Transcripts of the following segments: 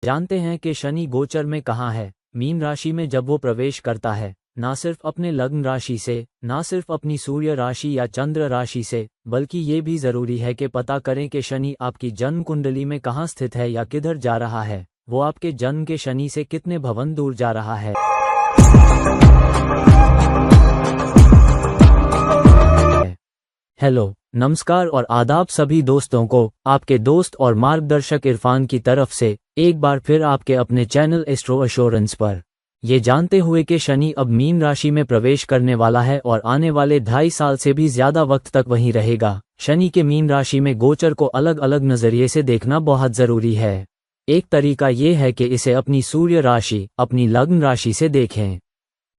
जानते हैं कि शनि गोचर में कहाँ है। मीन राशि में जब वो प्रवेश करता है, ना सिर्फ अपने लग्न राशि से, ना सिर्फ अपनी सूर्य राशि या चंद्र राशि से, बल्कि ये भी जरूरी है कि पता करें कि शनि आपकी जन्म कुंडली में कहाँ स्थित है या किधर जा रहा है। वो आपके जन्म के शनि से कितने भवन दूर जा रहा है। हेलो, नमस्कार और आदाब सभी दोस्तों को। आपके दोस्त और मार्गदर्शक इरफान की तरफ से एक बार फिर आपके अपने चैनल एस्ट्रो एश्योरेंस पर। ये जानते हुए कि शनि अब मीन राशि में प्रवेश करने वाला है और आने वाले 2.5 साल से भी ज्यादा वक्त तक वहीं रहेगा, शनि के मीन राशि में गोचर को अलग अलग नजरिए से देखना बहुत जरूरी है। एक तरीका ये है कि इसे अपनी सूर्य राशि, अपनी लग्न राशि से देखें,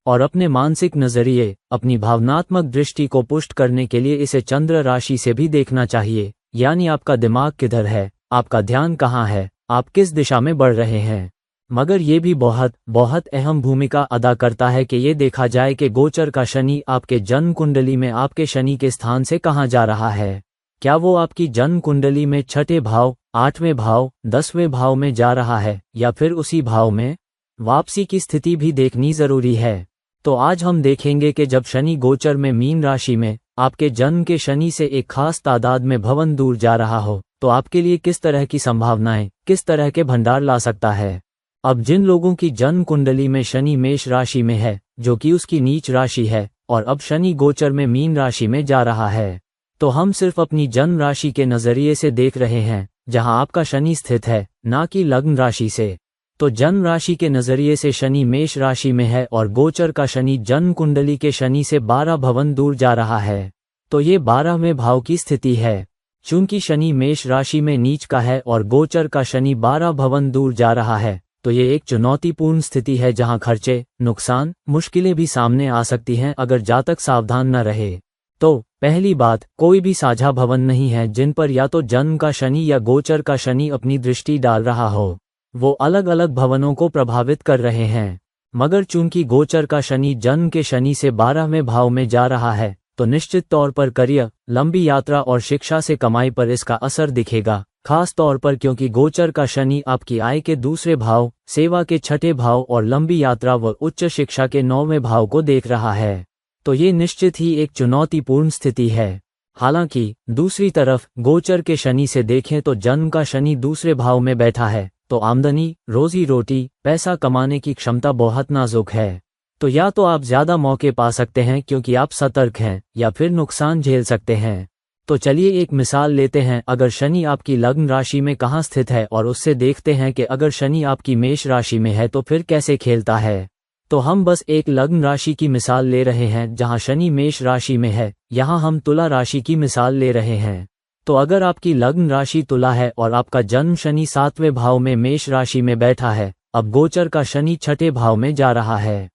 और अपने मानसिक नजरिए, अपनी भावनात्मक दृष्टि को पुष्ट करने के लिए इसे चंद्र राशि से भी देखना चाहिए। यानी आपका दिमाग किधर है, आपका ध्यान कहाँ है, आप किस दिशा में बढ़ रहे हैं। मगर ये भी बहुत बहुत अहम भूमिका अदा करता है कि ये देखा जाए कि गोचर का शनि आपके जन्म कुंडली में आपके शनि के स्थान से कहाँ जा रहा है। क्या वो आपकी जन्म कुंडली में 6ठे भाव, 8वें भाव, 10वें भाव में जा रहा है, या फिर उसी भाव में वापसी की स्थिति भी देखनी जरूरी है। तो आज हम देखेंगे कि जब शनि गोचर में मीन राशि में आपके जन्म के शनि से एक खास तादाद में भवन दूर जा रहा हो, तो आपके लिए किस तरह की संभावनाएं, किस तरह के भंडार ला सकता है। अब जिन लोगों की जन्म कुंडली में शनि मेष राशि में है, जो कि उसकी नीच राशि है, और अब शनि गोचर में मीन राशि में जा रहा है, तो हम सिर्फ अपनी जन्म राशि के नजरिए से देख रहे हैं, जहां आपका शनि स्थित है, ना कि लग्न राशि से। तो जन्म राशि के नजरिए से शनि मेष राशि में है और गोचर का शनि जन्म कुंडली के शनि से 12 भवन दूर जा रहा है, तो ये 12वें भाव की स्थिति है। चूंकि शनि मेष राशि में नीच का है और गोचर का शनि 12 भवन दूर जा रहा है, तो ये एक चुनौतीपूर्ण स्थिति है जहां खर्चे, नुकसान, मुश्किलें भी सामने आ सकती हैं अगर जातक सावधान न रहे। तो पहली बात, कोई भी साझा भवन नहीं है जिन पर या तो जन्म का शनि या गोचर का शनि अपनी दृष्टि डाल रहा हो। वो अलग अलग भवनों को प्रभावित कर रहे हैं। मगर चूंकि गोचर का शनि जन्म के शनि से 12वें भाव में जा रहा है, तो निश्चित तौर पर करियर, लंबी यात्रा और शिक्षा से कमाई पर इसका असर दिखेगा। खास तौर पर क्योंकि गोचर का शनि आपकी आय के दूसरे भाव, सेवा के 6ठे भाव और लंबी यात्रा व उच्च शिक्षा के 9वें भाव को देख रहा है, तो ये निश्चित ही एक चुनौतीपूर्ण स्थिति है। हालांकि दूसरी तरफ गोचर के शनि से देखें तो जन्म का शनि दूसरे भाव में बैठा है, तो आमदनी, रोजी रोटी, पैसा कमाने की क्षमता बहुत नाजुक है। तो या तो आप ज्यादा मौके पा सकते हैं क्योंकि आप सतर्क हैं, या फिर नुकसान झेल सकते हैं। तो चलिए एक मिसाल लेते हैं। अगर शनि आपकी लग्न राशि में कहाँ स्थित है और उससे देखते हैं कि अगर शनि आपकी मेष राशि में है तो फिर कैसे खेलता है। तो हम बस एक लग्न राशि की मिसाल ले रहे हैं जहां शनि मेष राशि में है, यहाँ हम तुला राशि की मिसाल ले रहे हैं। तो अगर आपकी लग्न राशि तुला है और आपका जन्म शनि 7वें भाव में मेष राशि में बैठा है, अब गोचर का शनि 6ठे भाव में जा रहा है,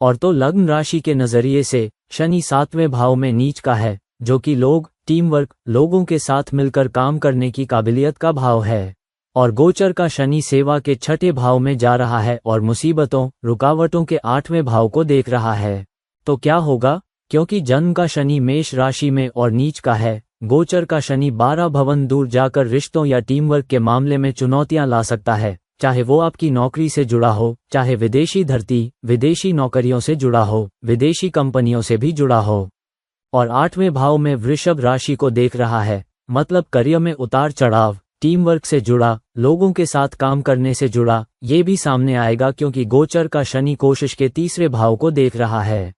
और तो लग्न राशि के नजरिए से शनि 7वें भाव में नीच का है, जो कि लोग, टीम वर्क, लोगों के साथ मिलकर काम करने की काबिलियत का भाव है। और गोचर का शनि सेवा के 6ठे भाव में जा रहा है और मुसीबतों, रुकावटों के 8वें भाव को देख रहा है। तो क्या होगा? क्योंकि जन्म का शनि मेष राशि में और नीच का है, गोचर का शनि 12 भवन दूर जाकर रिश्तों या टीम वर्क के मामले में चुनौतियां ला सकता है, चाहे वो आपकी नौकरी से जुड़ा हो, चाहे विदेशी धरती, विदेशी नौकरियों से जुड़ा हो, विदेशी कंपनियों से भी जुड़ा हो। और 8वें भाव में वृषभ राशि को देख रहा है, मतलब करियर में उतार चढ़ाव, टीम वर्क से जुड़ा, लोगों के साथ काम करने से जुड़ा, ये भी सामने आएगा क्योंकि गोचर का शनि कोशिश के 3रे भाव को देख रहा है।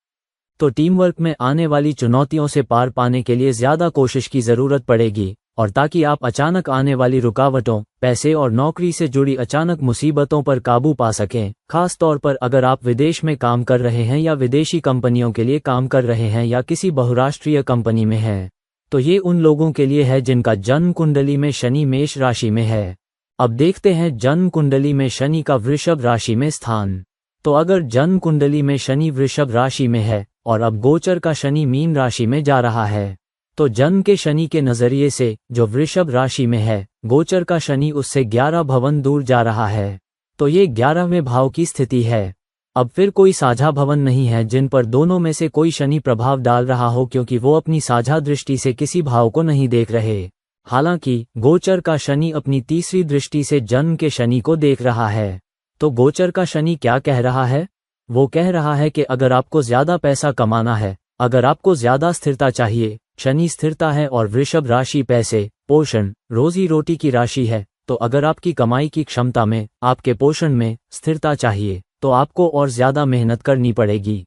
तो टीम वर्क में आने वाली चुनौतियों से पार पाने के लिए ज्यादा कोशिश की जरूरत पड़ेगी, और ताकि आप अचानक आने वाली रुकावटों, पैसे और नौकरी से जुड़ी अचानक मुसीबतों पर काबू पा सकें। खास तौर पर अगर आप विदेश में काम कर रहे हैं या विदेशी कंपनियों के लिए काम कर रहे हैं या किसी बहुराष्ट्रीय कंपनी में हैं, तो ये उन लोगों के लिए है जिनका जन्म कुंडली में शनि मेष राशि में है। अब देखते हैं जन्म कुंडली में शनि का वृषभ राशि में स्थान। तो अगर जन्म कुंडली में शनि वृषभ राशि में है और अब गोचर का शनि मीन राशि में जा रहा है, तो जन्म के शनि के नजरिए से जो वृषभ राशि में है, गोचर का शनि उससे 11 भवन दूर जा रहा है, तो ये 11वें भाव की स्थिति है। अब फिर कोई साझा भवन नहीं है जिन पर दोनों में से कोई शनि प्रभाव डाल रहा हो, क्योंकि वो अपनी साझा दृष्टि से किसी भाव को नहीं देख रहे। हालांकि गोचर का शनि अपनी तीसरी दृष्टि से जन्म के शनि को देख रहा है। तो गोचर का शनि क्या कह रहा है? वो कह रहा है कि अगर आपको ज्यादा पैसा कमाना है, अगर आपको ज्यादा स्थिरता चाहिए, शनि स्थिरता है और वृषभ राशि पैसे, पोषण, रोजी रोटी की राशि है, तो अगर आपकी कमाई की क्षमता में, आपके पोषण में स्थिरता चाहिए, तो आपको और ज्यादा मेहनत करनी पड़ेगी।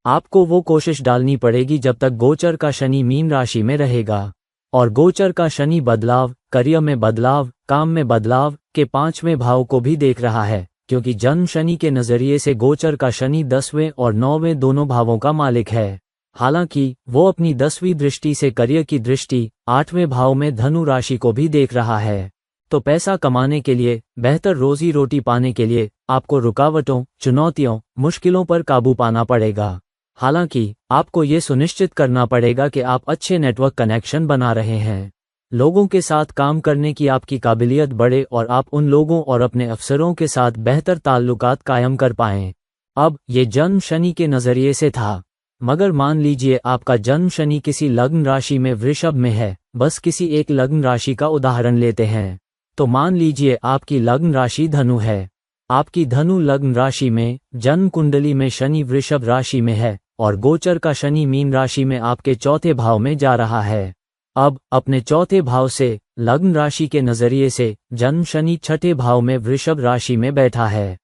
आपको वो कोशिश डालनी पड़ेगी जब तक गोचर का शनि मीन राशि में रहेगा। और गोचर का शनि बदलाव, करियर में बदलाव, काम में बदलाव के 5वें भाव को भी देख रहा है, क्योंकि जन्म शनि के नजरिए से गोचर का शनि 10वें और 9वें दोनों भावों का मालिक है। हालांकि वो अपनी 10वीं दृष्टि से करियर की दृष्टि 8वें भाव में धनु राशि को भी देख रहा है। तो पैसा कमाने के लिए, बेहतर रोजी रोटी पाने के लिए आपको रुकावटों, चुनौतियों, मुश्किलों पर काबू पाना पड़ेगा। हालांकि आपको ये सुनिश्चित करना पड़ेगा कि आप अच्छे नेटवर्क कनेक्शन बना रहे हैं, लोगों के साथ काम करने की आपकी काबिलियत बढ़े और आप उन लोगों और अपने अफसरों के साथ बेहतर ताल्लुकात कायम कर पाएं। अब ये जन्म शनि के नजरिए से था, मगर मान लीजिए आपका जन्म शनि किसी लग्न राशि में वृषभ में है। बस किसी एक लग्न राशि का उदाहरण लेते हैं। तो मान लीजिए आपकी लग्न राशि धनु है। आपकी धनु लग्न राशि में जन्म कुंडली में शनि वृषभ राशि में है और गोचर का शनि मीन राशि में आपके चौथे भाव में जा रहा है। अब अपने चौथे भाव से, लग्न राशि के नजरिए से, जन्म शनि छठे भाव में वृषभ राशि में बैठा है।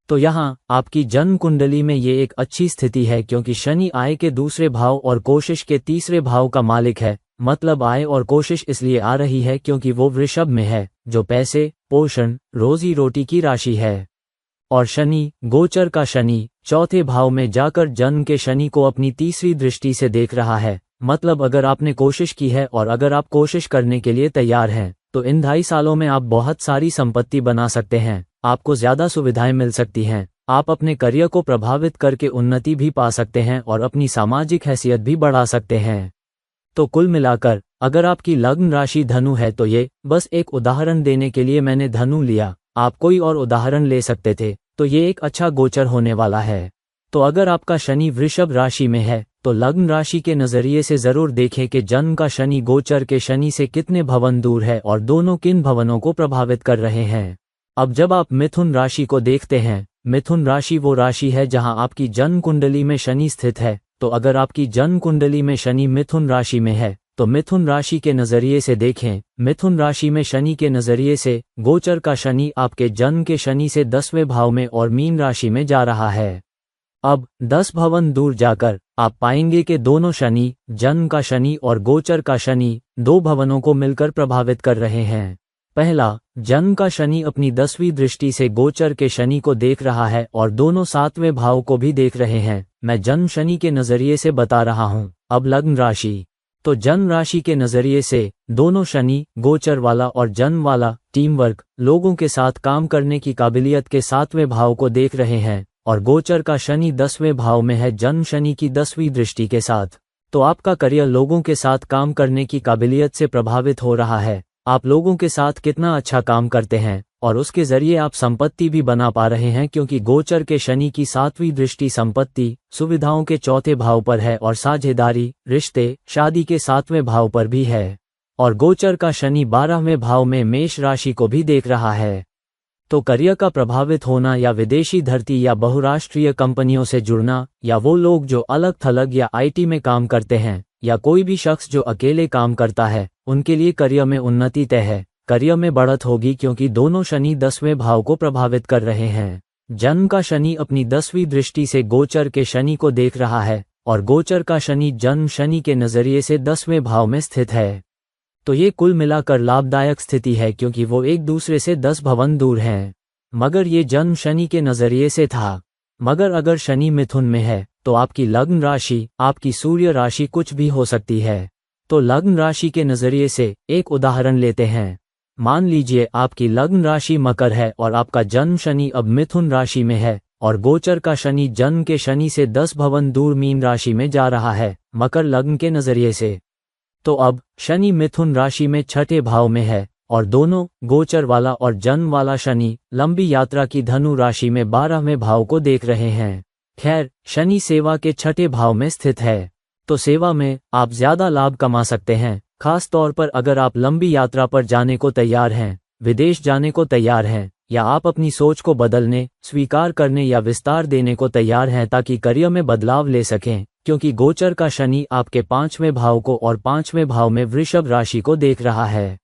तो यहाँ आपकी जन्म कुंडली में ये एक अच्छी स्थिति है, क्योंकि शनि आय के दूसरे भाव और कोशिश के तीसरे भाव का मालिक है। मतलब आय और कोशिश इसलिए आ रही है क्योंकि वो वृषभ में है, जो पैसे, पोषण, रोजी रोटी की राशि है। और शनि, गोचर का शनि, चौथे भाव में जाकर जन्म के शनि को अपनी तीसरी दृष्टि से देख रहा है। मतलब अगर आपने कोशिश की है और अगर आप कोशिश करने के लिए तैयार हैं, तो इन 2.5 सालों में आप बहुत सारी संपत्ति बना सकते हैं। आपको ज्यादा सुविधाएं मिल सकती हैं। आप अपने करियर को प्रभावित करके उन्नति भी पा सकते हैं और अपनी सामाजिक हैसियत भी बढ़ा सकते हैं। तो कुल मिलाकर, अगर आपकी लग्न राशि धनु है, तो ये बस एक उदाहरण देने के लिए मैंने धनु लिया, आप कोई और उदाहरण ले सकते थे। तो ये एक अच्छा गोचर होने वाला है। तो अगर आपका शनि वृषभ राशि में है, तो लग्न राशि के नजरिए से जरूर देखें कि जन्म का शनि गोचर के शनि से कितने भवन दूर है और दोनों किन भवनों को प्रभावित कर रहे हैं। अब जब आप मिथुन राशि को देखते हैं, मिथुन राशि वो राशि है जहां आपकी जन्म कुंडली में शनि स्थित है। तो अगर आपकी जन्म कुंडली में शनि मिथुन राशि में है, तो मिथुन राशि के नजरिए से देखें, मिथुन राशि में शनि के नजरिए से गोचर का शनि आपके जन्म के शनि से 10वें भाव में और मीन राशि में जा रहा है। अब 10 भवन दूर जाकर आप पाएंगे कि दोनों शनि, जन्म का शनि और गोचर का शनि, 2 भवनों को मिलकर प्रभावित कर रहे हैं। पहला, जन्म का शनि अपनी 10वीं दृष्टि से गोचर के शनि को देख रहा है और दोनों 7वें भाव को भी देख रहे हैं। मैं जन्म शनि के नजरिए से बता रहा हूं। अब लग्न राशि, तो जन्म राशि के नजरिए से दोनों शनि, गोचर वाला और जन्म वाला, टीम वर्क, लोगों के साथ काम करने की काबिलियत के 7वें भाव को देख रहे हैं और गोचर का शनि 10वें भाव में है जन्म शनि की 10वीं दृष्टि के साथ। तो आपका करियर लोगों के साथ काम करने की काबिलियत से प्रभावित हो रहा है। आप लोगों के साथ कितना अच्छा काम करते हैं और उसके जरिए आप संपत्ति भी बना पा रहे हैं, क्योंकि गोचर के शनि की 7वीं दृष्टि संपत्ति, सुविधाओं के चौथे भाव पर है और साझेदारी, रिश्ते, शादी के 7वें भाव पर भी है। और गोचर का शनि 12वें भाव में मेष राशि को भी देख रहा है। तो करियर का प्रभावित होना या विदेशी धरती या बहुराष्ट्रीय कंपनियों से जुड़ना, या वो लोग जो अलग थलग या आईटी में काम करते हैं, या कोई भी शख्स जो अकेले काम करता है, उनके लिए करियर में उन्नति तय है। करियर में बढ़त होगी क्योंकि दोनों शनि 10वें भाव को प्रभावित कर रहे हैं। जन्म का शनि अपनी 10वीं दृष्टि से गोचर के शनि को देख रहा है और गोचर का शनि जन्म शनि के नजरिए से 10वें भाव में स्थित है। तो ये कुल मिलाकर लाभदायक स्थिति है, क्योंकि वो एक दूसरे से 10 भवन दूर हैं। मगर ये जन्म शनि के नजरिए से था। मगर अगर शनि मिथुन में है, तो आपकी लग्न राशि, आपकी सूर्य राशि कुछ भी हो सकती है। तो लग्न राशि के नजरिए से एक उदाहरण लेते हैं। मान लीजिए आपकी लग्न राशि मकर है और आपका जन्म शनि अब मिथुन राशि में है और गोचर का शनि जन्म के शनि से 10 भवन दूर मीन राशि में जा रहा है, मकर लग्न के नजरिए से। तो अब शनि मिथुन राशि में 6ठे भाव में है और दोनों, गोचर वाला और जन्म वाला शनि, लंबी यात्रा की धनु राशि में 12वें भाव को देख रहे हैं। खैर, शनि सेवा के 6ठे भाव में स्थित है। तो सेवा में आप ज्यादा लाभ कमा सकते हैं, खास तौर पर अगर आप लंबी यात्रा पर जाने को तैयार हैं, विदेश जाने को तैयार हैं, या आप अपनी सोच को बदलने, स्वीकार करने या विस्तार देने को तैयार हैं ताकि करियर में बदलाव ले सकें, क्योंकि गोचर का शनि आपके 5वें भाव को और 5वें भाव में वृषभ राशि को देख रहा है।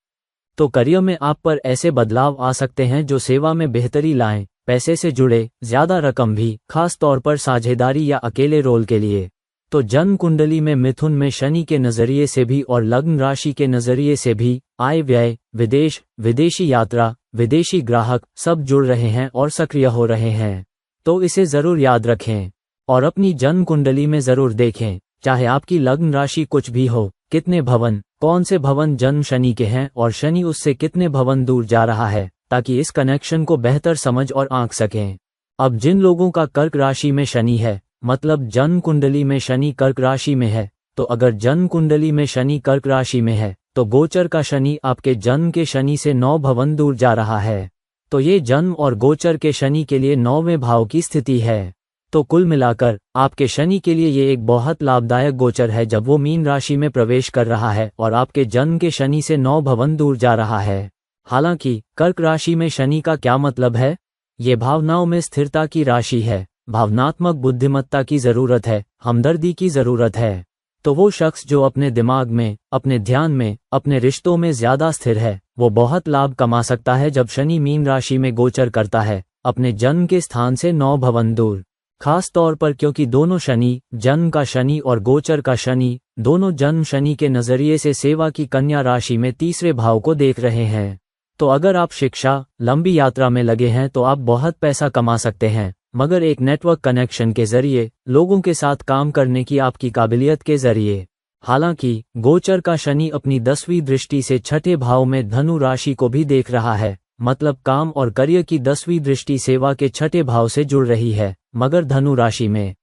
तो करियर में आप पर ऐसे बदलाव आ सकते हैं जो सेवा में बेहतरी लाएं, पैसे से जुड़े ज्यादा रकम भी, खास तौर पर साझेदारी या अकेले रोल के लिए। तो जन्म कुंडली में मिथुन में शनि के नजरिए से भी और लग्न राशि के नजरिए से भी आय व्यय, विदेश, विदेशी यात्रा, विदेशी ग्राहक सब जुड़ रहे हैं और सक्रिय हो रहे हैं। तो इसे जरूर याद रखें और अपनी जन्म कुंडली में जरूर देखें, चाहे आपकी लग्न राशि कुछ भी हो, कितने भवन, कौन से भवन जन्म शनि के हैं और शनि उससे कितने भवन दूर जा रहा है, ताकि इस कनेक्शन को बेहतर समझ और आंक सकें। अब जिन लोगों का कर्क राशि में शनि है, मतलब जन्म कुंडली में शनि कर्क राशि में है, तो अगर जन्म कुंडली में शनि कर्क राशि में है तो गोचर का शनि आपके जन्म के शनि से 9 भवन दूर जा रहा है। तो ये जन्म और गोचर के शनि के लिए 9वें भाव की स्थिति है। तो कुल मिलाकर आपके शनि के लिए ये एक बहुत लाभदायक गोचर है जब वो मीन राशि में प्रवेश कर रहा है और आपके जन्म के शनि से 9 भवन दूर जा रहा है। हालांकि कर्क राशि में शनि का क्या मतलब है? ये भावनाओं में स्थिरता की राशि है, भावनात्मक बुद्धिमत्ता की जरूरत है, हमदर्दी की जरूरत है। तो वो शख्स जो अपने दिमाग में, अपने ध्यान में, अपने रिश्तों में ज्यादा स्थिर है, वो बहुत लाभ कमा सकता है जब शनि मीन राशि में गोचर करता है अपने जन्म के स्थान से 9 भवन दूर। खास तौर पर क्योंकि दोनों शनि, जन्म का शनि और गोचर का शनि, दोनों जन्म शनि के नजरिए से सेवा की कन्या राशि में तीसरे भाव को देख रहे हैं। तो अगर आप शिक्षा, लंबी यात्रा में लगे हैं तो आप बहुत पैसा कमा सकते हैं, मगर एक नेटवर्क कनेक्शन के जरिए, लोगों के साथ काम करने की आपकी काबिलियत के जरिए। हालांकि गोचर का शनि अपनी 10वीं दृष्टि से 6ठे भाव में धनु राशि को भी देख रहा है, मतलब काम और करियर की 10वीं दृष्टि सेवा के 6ठे भाव से जुड़ रही है, मगर धनु राशि में।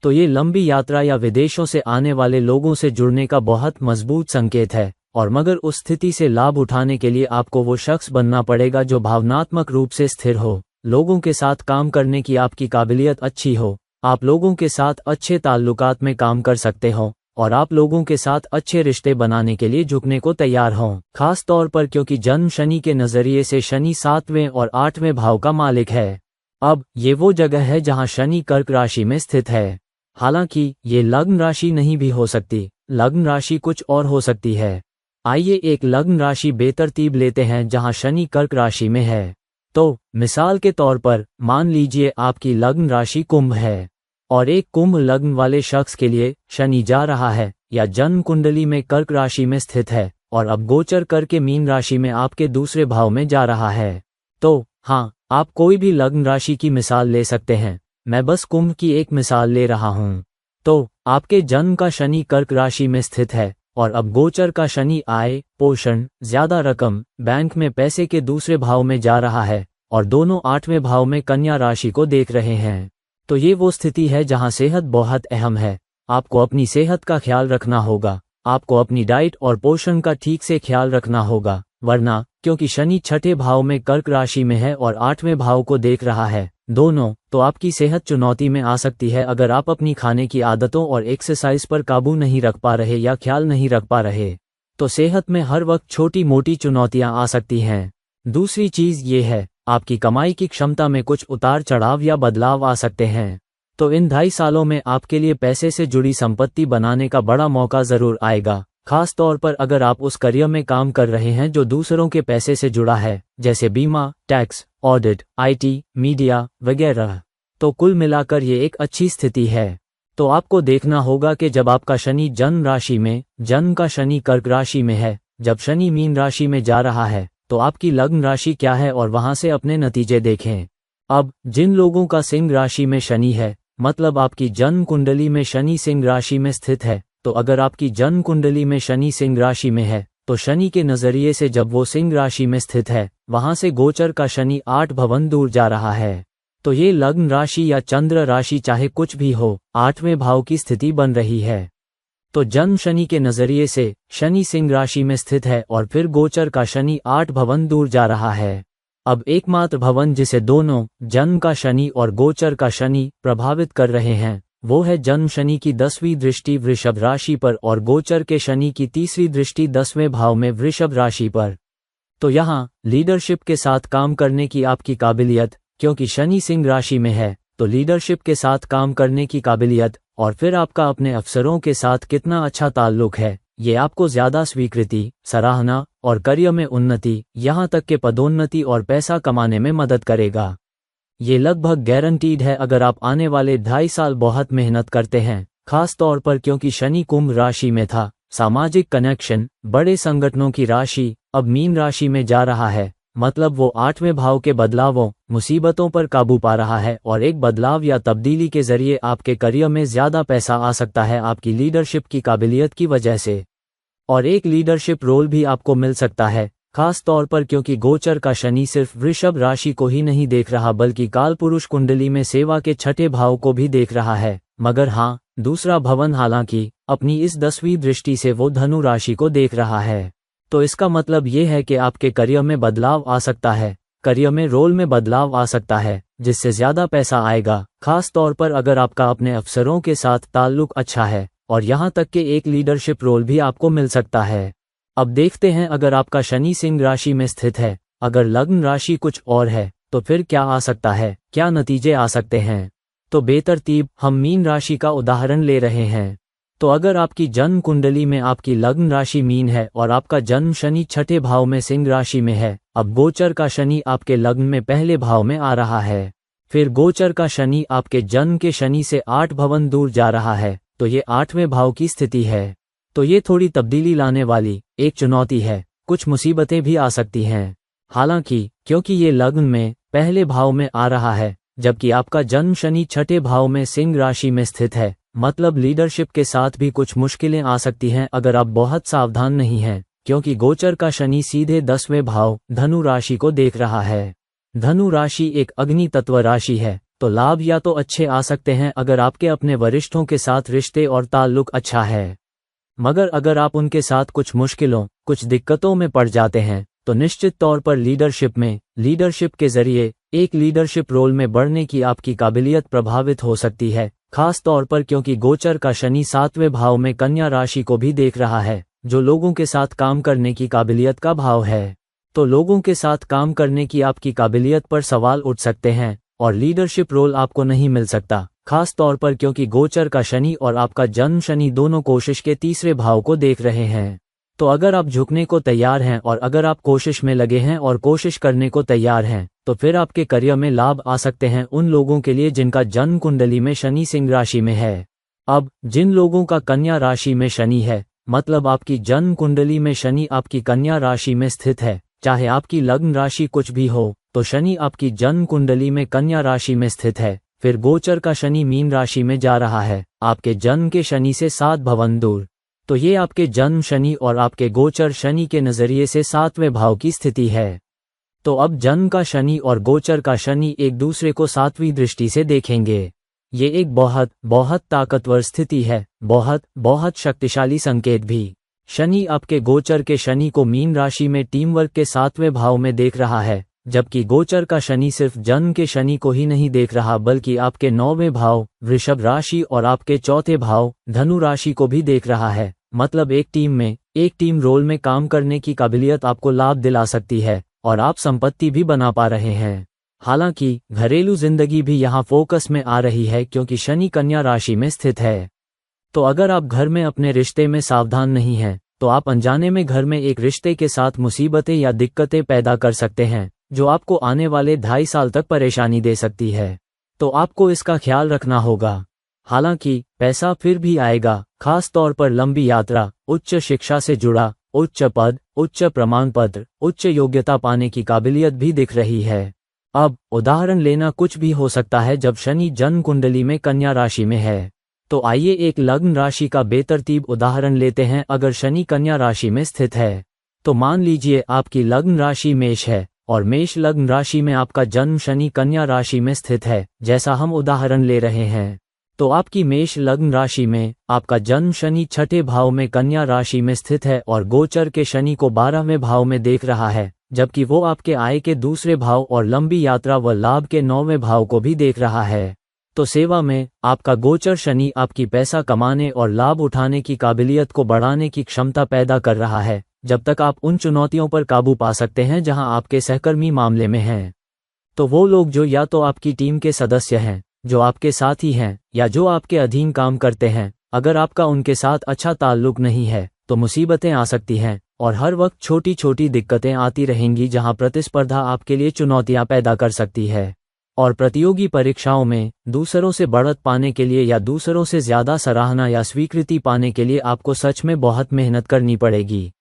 तो ये लंबी यात्रा या विदेशों से आने वाले लोगों से जुड़ने का बहुत मजबूत संकेत है, और मगर उस स्थिति से लाभ उठाने के लिए आपको वो शख्स बनना पड़ेगा जो भावनात्मक रूप से स्थिर हो, लोगों के साथ काम करने की आपकी काबिलियत अच्छी हो, आप लोगों के साथ अच्छे ताल्लुकात में काम कर सकते हो और आप लोगों के साथ अच्छे रिश्ते बनाने के लिए झुकने को तैयार हों। खास तौर पर क्योंकि जन्म शनि के नजरिए से शनि 7वें और 8वें भाव का मालिक है। अब ये वो जगह है जहां शनि कर्क राशि में स्थित है। हालांकि ये लग्न राशि नहीं भी हो सकती, लग्न राशि कुछ और हो सकती है। आइए एक लग्न राशि बेतरतीब लेते हैं जहां शनि कर्क राशि में है। तो मिसाल के तौर पर मान लीजिए आपकी लग्न राशि कुंभ है और एक कुंभ लग्न वाले शख्स के लिए शनि जा रहा है या जन्म कुंडली में कर्क राशि में स्थित है और अब गोचर करके मीन राशि में आपके दूसरे भाव में जा रहा है। तो हाँ, आप कोई भी लग्न राशि की मिसाल ले सकते हैं, मैं बस कुंभ की एक मिसाल ले रहा हूँ। तो आपके जन्म का शनि कर्क राशि में स्थित है और अब गोचर का शनि आय, पोषण, ज्यादा रकम, बैंक में पैसे के दूसरे भाव में जा रहा है और दोनों 8वें भाव में कन्या राशि को देख रहे हैं। तो ये वो स्थिति है जहां सेहत बहुत अहम है। आपको अपनी सेहत का ख्याल रखना होगा, आपको अपनी डाइट और पोषण का ठीक से ख्याल रखना होगा, वरना क्योंकि शनि 6ठे भाव में कर्क राशि में है और 8वें भाव को देख रहा है दोनों, तो आपकी सेहत चुनौती में आ सकती है अगर आप अपनी खाने की आदतों और एक्सरसाइज पर काबू नहीं रख पा रहे या ख्याल नहीं रख पा रहे। तो सेहत में हर वक्त छोटी मोटी चुनौतियां आ सकती हैं। दूसरी चीज ये है, आपकी कमाई की क्षमता में कुछ उतार चढ़ाव या बदलाव आ सकते हैं। तो इन 2.5 सालों में आपके लिए पैसे से जुड़ी संपत्ति बनाने का बड़ा मौका जरूर आएगा, खास तौर पर अगर आप उस करियर में काम कर रहे हैं जो दूसरों के पैसे से जुड़ा है, जैसे बीमा, टैक्स, ऑडिट, IT, मीडिया वगैरह। तो कुल मिलाकर ये एक अच्छी स्थिति है। तो आपको देखना होगा कि जब आपका शनि जन्म राशि में, जन्म का शनि कर्क राशि में है, जब शनि मीन राशि में जा रहा है, तो आपकी लग्न राशि क्या है और वहां से अपने नतीजे देखें। अब जिन लोगों का सिंह राशि में शनि है, मतलब आपकी जन्म कुंडली में शनि सिंह राशि में स्थित है, तो अगर आपकी जन्म कुंडली में शनि सिंह राशि में है, तो शनि के नजरिए से जब वो सिंह राशि में स्थित है, वहां से गोचर का शनि 8 भवन दूर जा रहा है। तो ये लग्न राशि या चंद्र राशि चाहे कुछ भी हो, 8वें भाव की स्थिति बन रही है। तो जन्म शनि के नजरिए से शनि सिंह राशि में स्थित है और फिर गोचर का शनि 8 भवन दूर जा रहा है। अब एकमात्र भवन जिसे दोनों जन्म का शनि और गोचर का शनि प्रभावित कर रहे हैं, वो है जन्म शनि की 10वीं दृष्टि वृषभ राशि पर और गोचर के शनि की तीसरी दृष्टि 10वें भाव में वृषभ राशि पर। तो यहाँ लीडरशिप के साथ काम करने की आपकी काबिलियत, क्योंकि शनि सिंह राशि में है तो लीडरशिप के साथ काम करने की काबिलियत, और फिर आपका अपने अफसरों के साथ कितना अच्छा ताल्लुक है, ये आपको ज्यादा स्वीकृति, सराहना और करियर में उन्नति, यहाँ तक के पदोन्नति और पैसा कमाने में मदद करेगा। ये लगभग गारंटीड है अगर आप आने वाले 2.5 साल बहुत मेहनत करते हैं, खास तौर पर क्योंकि शनि कुंभ राशि में था। सामाजिक कनेक्शन, बड़े संगठनों की राशि अब मीन राशि में जा रहा है, मतलब वो 8वें भाव के बदलावों, मुसीबतों पर काबू पा रहा है और एक बदलाव या तब्दीली के जरिए आपके करियर में ज्यादा पैसा आ सकता है आपकी लीडरशिप की काबिलियत की वजह से, और एक लीडरशिप रोल भी आपको मिल सकता है, खास तौर पर क्योंकि गोचर का शनि सिर्फ वृषभ राशि को ही नहीं देख रहा बल्कि कालपुरुष कुंडली में सेवा के 6ठे भाव को भी देख रहा है। मगर हाँ, दूसरा भवन हालांकि अपनी इस 10वीं दृष्टि से वो धनु राशि को देख रहा है। तो इसका मतलब ये है कि आपके करियर में बदलाव आ सकता है, करियर में रोल में बदलाव आ सकता है जिससे ज्यादा पैसा आएगा, खास तौर पर अगर आपका अपने अफसरों के साथ ताल्लुक अच्छा है, और यहाँ तक कि एक लीडरशिप रोल भी आपको मिल सकता है। अब देखते हैं अगर आपका शनि सिंह राशि में स्थित है, अगर लग्न राशि कुछ और है तो फिर क्या आ सकता है, क्या नतीजे आ सकते हैं। तो बेतरतीब हम मीन राशि का उदाहरण ले रहे हैं। तो अगर आपकी जन्म कुंडली में आपकी लग्न राशि मीन है और आपका जन्म शनि 6ठे भाव में सिंह राशि में है, अब गोचर का शनि आपके लग्न में पहले भाव में आ रहा है, फिर गोचर का शनि आपके जन्म के शनि से 8 भवन दूर जा रहा है, तो ये 8वें भाव की स्थिति है। तो ये थोड़ी तब्दीली लाने वाली एक चुनौती है, कुछ मुसीबतें भी आ सकती हैं। हालांकि क्योंकि ये लग्न में पहले भाव में आ रहा है जबकि आपका जन्म शनि 6ठे भाव में सिंह राशि में स्थित है, मतलब लीडरशिप के साथ भी कुछ मुश्किलें आ सकती हैं अगर आप बहुत सावधान नहीं हैं, क्योंकि गोचर का शनि सीधे 10वें भाव धनु राशि को देख रहा है। धनु राशि एक अग्नि तत्व राशि है, तो लाभ या तो अच्छे आ सकते हैं अगर आपके अपने वरिष्ठों के साथ रिश्ते और ताल्लुक अच्छा है, मगर अगर आप उनके साथ कुछ मुश्किलों, कुछ दिक्कतों में पड़ जाते हैं तो निश्चित तौर पर लीडरशिप के जरिए एक लीडरशिप रोल में बढ़ने की आपकी काबिलियत प्रभावित हो सकती है, खास तौर पर क्योंकि गोचर का शनि 7वें भाव में कन्या राशि को भी देख रहा है, जो लोगों के साथ काम करने की काबिलियत का भाव है। तो लोगों के साथ काम करने की आपकी काबिलियत पर सवाल उठ सकते हैं और लीडरशिप रोल आपको नहीं मिल सकता, खास तौर पर क्योंकि गोचर का शनि और आपका जन्म शनि दोनों कोशिश के 3रे भाव को देख रहे हैं। तो अगर आप झुकने को तैयार हैं और अगर आप कोशिश में लगे हैं और कोशिश करने को तैयार हैं तो फिर आपके करियर में लाभ आ सकते हैं उन लोगों के लिए जिनका जन्म कुंडली में शनि सिंह राशि में है। अब जिन लोगों का कन्या राशि में शनि है, मतलब आपकी जन्म कुंडली में शनि आपकी कन्या राशि में स्थित है, चाहे आपकी लग्न राशि कुछ भी हो, तो शनि आपकी जन्म कुंडली में कन्या राशि में स्थित है, फिर गोचर का शनि मीन राशि में जा रहा है आपके जन्म के शनि से 7 भवन दूर। तो ये आपके जन्म शनि और आपके गोचर शनि के नजरिए से 7वें भाव की स्थिति है। तो अब जन्म का शनि और गोचर का शनि एक दूसरे को 7वीं दृष्टि से देखेंगे। ये एक बहुत ताकतवर स्थिति है, बहुत शक्तिशाली संकेत भी। शनि आपके गोचर के शनि को मीन राशि में टीम वर्क के 7वें भाव में देख रहा है, जबकि गोचर का शनि सिर्फ जन्म के शनि को ही नहीं देख रहा बल्कि आपके 9वें भाव वृषभ राशि और आपके 4थे भाव धनु राशि को भी देख रहा है। मतलब एक टीम रोल में काम करने की काबिलियत आपको लाभ दिला सकती है और आप संपत्ति भी बना पा रहे हैं। हालांकि घरेलू जिंदगी भी यहाँ फोकस में आ रही है क्योंकि शनि कन्या राशि में स्थित है। तो अगर आप घर में अपने रिश्ते में सावधान नहीं हैं तो आप अनजाने में घर में एक रिश्ते के साथ मुसीबतें या दिक्कतें पैदा कर सकते हैं जो आपको आने वाले 2.5 साल तक परेशानी दे सकती है। तो आपको इसका ख्याल रखना होगा। हालांकि पैसा फिर भी आएगा, खास तौर पर लंबी यात्रा, उच्च शिक्षा से जुड़ा उच्च पद, उच्च प्रमाण पत्र, उच्च योग्यता पाने की काबिलियत भी दिख रही है। अब उदाहरण लेना कुछ भी हो सकता है जब शनि जन्म कुंडली में कन्या राशि में है। तो आइए एक लग्न राशि का बेतरतीब उदाहरण लेते हैं। अगर शनि कन्या राशि में स्थित है तो मान लीजिए आपकी लग्न राशि मेष है और मेष लग्न राशि में आपका जन्म शनि कन्या राशि में स्थित है, जैसा हम उदाहरण ले रहे हैं। तो आपकी मेष लग्न राशि में आपका जन्म शनि 6ठे भाव में कन्या राशि में स्थित है और गोचर के शनि को 12वें भाव में देख रहा है, जबकि वो आपके आय के 2रे भाव और लंबी यात्रा व लाभ के 9वें भाव को भी देख रहा है। तो सेवा में आपका गोचर शनि आपकी पैसा कमाने और लाभ उठाने की काबिलियत को बढ़ाने की क्षमता पैदा कर रहा है, जब तक आप उन चुनौतियों पर काबू पा सकते हैं जहां आपके सहकर्मी मामले में हैं। तो वो लोग जो या तो आपकी टीम के सदस्य हैं, जो आपके साथी हैं, या जो आपके अधीन काम करते हैं, अगर आपका उनके साथ अच्छा ताल्लुक नहीं है तो मुसीबतें आ सकती हैं और हर वक्त छोटी छोटी दिक्कतें आती रहेंगी जहां प्रतिस्पर्धा आपके लिए चुनौतियां पैदा कर सकती है। और प्रतियोगी परीक्षाओं में दूसरों से बढ़त पाने के लिए या दूसरों से ज़्यादा सराहना या स्वीकृति पाने के लिए आपको सच में बहुत मेहनत करनी पड़ेगी।